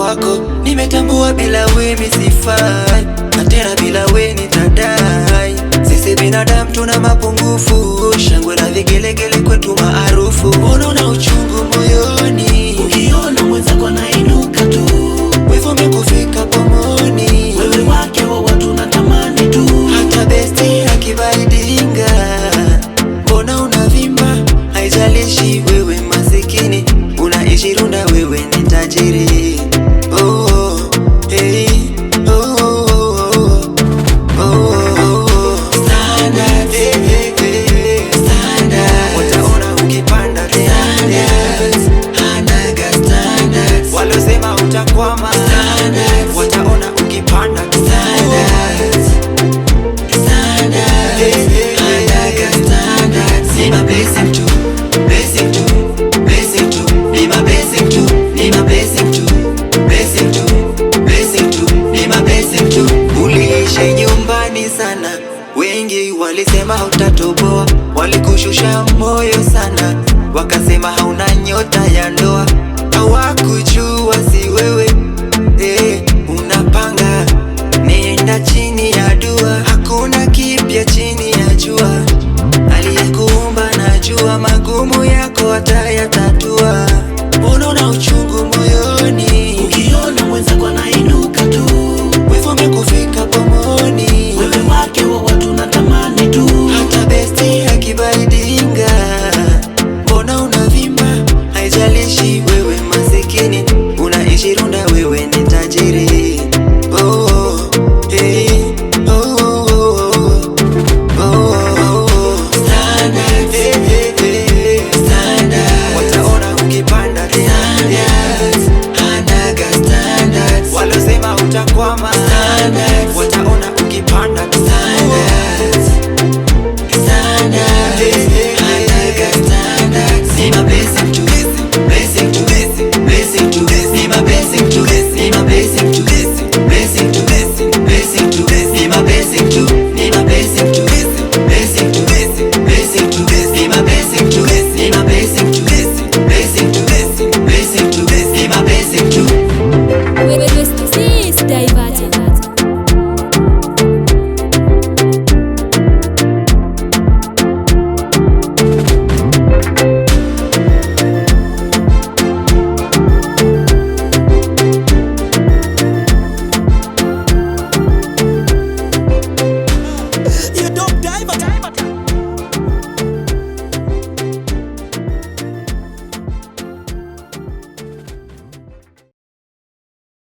wako. Nimetambua bila we mi sifai, na tena bila we nitadai. Sisi binadamu tuna mapungufu, shangwe na vigelegele kwetu maarufu. Mbona una uchungu moyoni ukiona mwenzako anainuka tu? Wivu umekufika pomoni, wewe wake wa watu natamani tu. Hata besti akibaidinga, mbona unavimba? Haijalishi wewe masikini, unaishi Runda, wewe ni tajiri. Oh, hey, oh, oh, oh, oh. Standard, hey, hey, standard. Wataona ukipanda standards, hanaga standards. Walosema utakwama standards, wataona ukipanda standards, standards. Hey, hey, hanaga standards. Ni my blessing too, blessing too, blessing too. Ni my blessing too, ni my blessing too, blessing too, blessing too. Ni my blessing too. Uliishi nyumbani sana, wengi walisema utatoboa, walikushusha moyo sana, wakasema hauna nyota ya ndoa. Hawakujua si wewe, unapanga nenda chini ya dua. Hakuna kipya chini ya jua, aliyekuumba najua, magumu yako atayatatua. Mbona una uchungu moyoni ukiona mwenzako anainuka tu? Wivu umekufika pomoni, wewe wake wa watu natamani tu. Hata besti akibaidinga, mbona unavimba? Haijalishi wewe masikini, unaishi Runda, wewe ni tajiri. Oh, hey, oh, oh, oh, oh. Standard, hey, hey, hey, standard. Wataona ukipanda standards, hanaga standards. Walosema utakwama standards, wataona ukipanda standards, standards. Hey, hey, hanaga standards. Ni my blessing too, blessing too, blessing too. Ni my blessing too, ni my blessing too, blessing too, blessing too. Ni my blessing too, ni my blessing too, blessing too, blessing too. Ni my blessing too, ni my blessing too, blessing too, blessing too. Ni my blessing too. This is diverted. You don't divert.